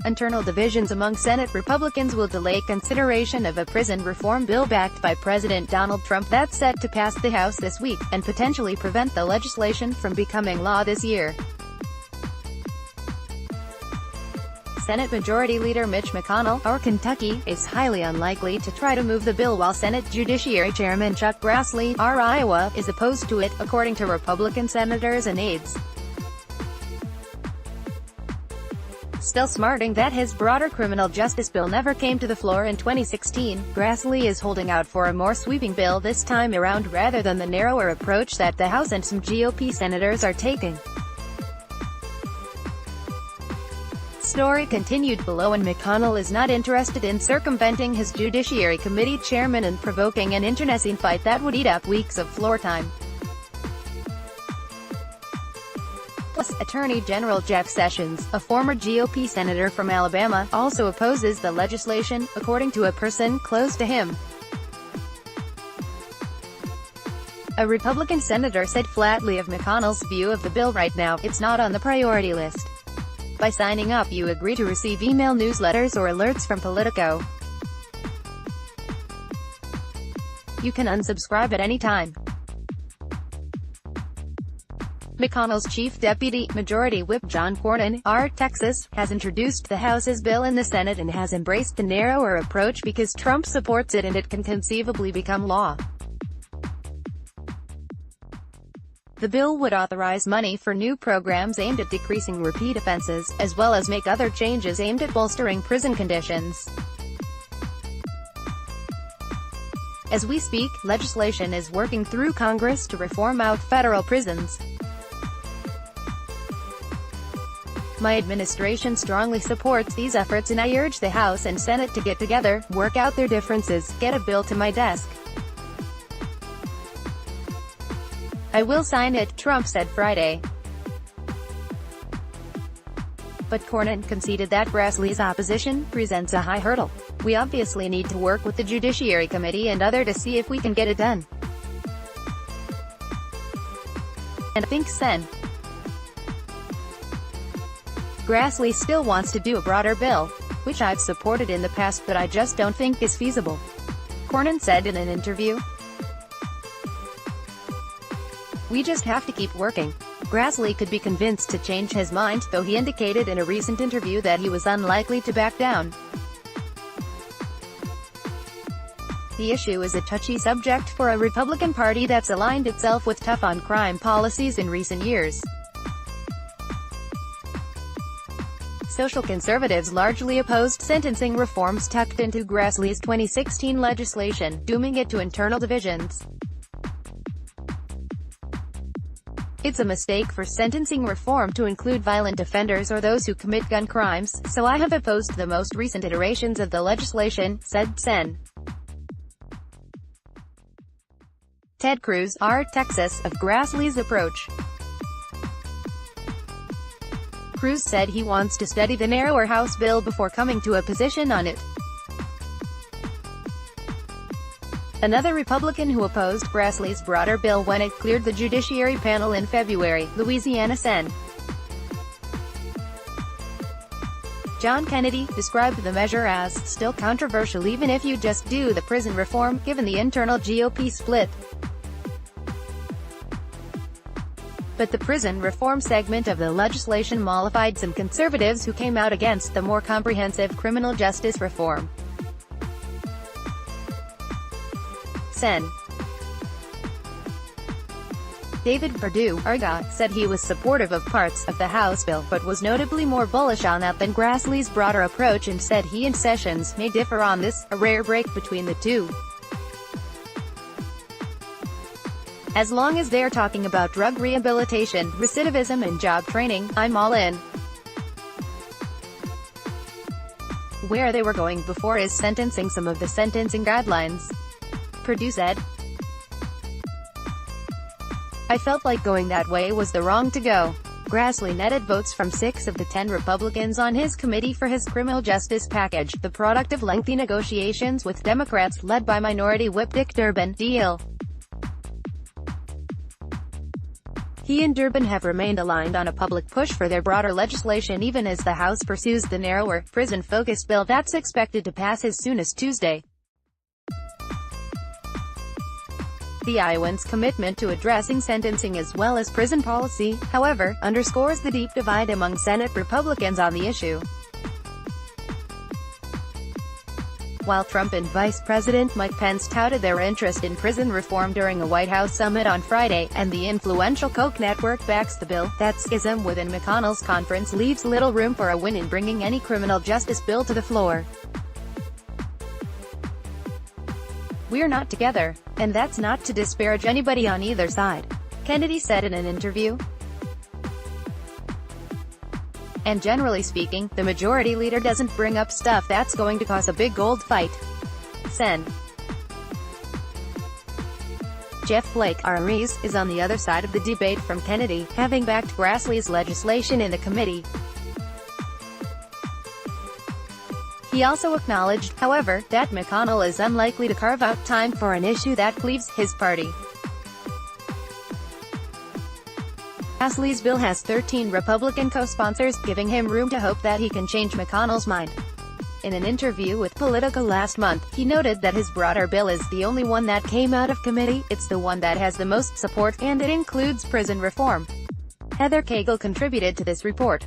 Internal divisions among Senate Republicans will delay consideration of a prison reform bill backed by President Donald Trump that's set to pass the House this week, and potentially prevent the legislation from becoming law this year. Senate Majority Leader Mitch McConnell, of Kentucky, is highly unlikely to try to move the bill, while Senate Judiciary Chairman Chuck Grassley, of Iowa, is opposed to it, according to Republican senators and aides. Still smarting that his broader criminal justice bill never came to the floor in 2016, Grassley is holding out for a more sweeping bill this time around rather than the narrower approach that the House and some GOP senators are taking. Story continued below. And McConnell is not interested in circumventing his Judiciary Committee chairman and provoking an internecine fight that would eat up weeks of floor time. Plus, Attorney General Jeff Sessions, a former GOP senator from Alabama, also opposes the legislation, according to a person close to him. A Republican senator said flatly of McConnell's view of the bill right now, "It's not on the priority list. By signing up you agree to receive email newsletters or alerts from Politico. You can unsubscribe at any time." McConnell's chief deputy, Majority Whip John Cornyn, of Texas, has introduced the House's bill in the Senate and has embraced the narrower approach because Trump supports it and it can conceivably become law. The bill would authorize money for new programs aimed at decreasing repeat offenses, as well as make other changes aimed at bolstering prison conditions. As we speak, legislation is working through Congress to reform out federal prisons. My administration strongly supports these efforts, and I urge the House and Senate to get together, work out their differences, get a bill to my desk. I will sign it, Trump said Friday. But Cornyn conceded that Grassley's opposition presents a high hurdle. "We obviously need to work with the Judiciary Committee and others to see if we can get it done. And I think Sen. Grassley still wants to do a broader bill, which I've supported in the past but I just don't think is feasible," Cornyn said in an interview. "We just have to keep working." Grassley could be convinced to change his mind, though he indicated in a recent interview that he was unlikely to back down. The issue is a touchy subject for a Republican Party that's aligned itself with tough-on-crime policies in recent years. Social conservatives largely opposed sentencing reforms tucked into Grassley's 2016 legislation, dooming it to internal divisions. "It's a mistake for sentencing reform to include violent offenders or those who commit gun crimes, so I have opposed the most recent iterations of the legislation," said Sen. Ted Cruz, of Texas, of Grassley's approach. Cruz said he wants to study the narrower House bill before coming to a position on it. Another Republican who opposed Grassley's broader bill when it cleared the Judiciary panel in February, Louisiana Sen. John Kennedy, described the measure as still controversial even if you just do the prison reform, given the internal GOP split. But the prison reform segment of the legislation mollified some conservatives who came out against the more comprehensive criminal justice reform. Sen. David Perdue, Arga, said he was supportive of parts of the House bill, but was notably more bullish on that than Grassley's broader approach, and said he and Sessions may differ on this, a rare break between the two. "As long as they're talking about drug rehabilitation, recidivism and job training, I'm all in. Where they were going before is sentencing some of the sentencing guidelines," Perdue said. "I felt like going that way was the wrong to go." Grassley netted votes from 6 of the 10 Republicans on his committee for his criminal justice package, the product of lengthy negotiations with Democrats led by Minority Whip Dick Durbin. Deal. He and Durbin have remained aligned on a public push for their broader legislation even as the House pursues the narrower, prison-focused bill that's expected to pass as soon as Tuesday. The Iowans' commitment to addressing sentencing as well as prison policy, however, underscores the deep divide among Senate Republicans on the issue. While Trump and Vice President Mike Pence touted their interest in prison reform during a White House summit on Friday, and the influential Koch network backs the bill, that schism within McConnell's conference leaves little room for a win in bringing any criminal justice bill to the floor. "We're not together. And that's not to disparage anybody on either side," Kennedy said in an interview. "And generally speaking, the majority leader doesn't bring up stuff that's going to cause a big gold fight." Sen. Jeff Flake, REs, is on the other side of the debate from Kennedy, having backed Grassley's legislation in the committee. He also acknowledged, however, that McConnell is unlikely to carve out time for an issue that cleaves his party. Grassley's bill has 13 Republican co-sponsors, giving him room to hope that he can change McConnell's mind. In an interview with Politico last month, he noted that his broader bill is the only one that came out of committee, it's the one that has the most support, and it includes prison reform. Heather Cagle contributed to this report.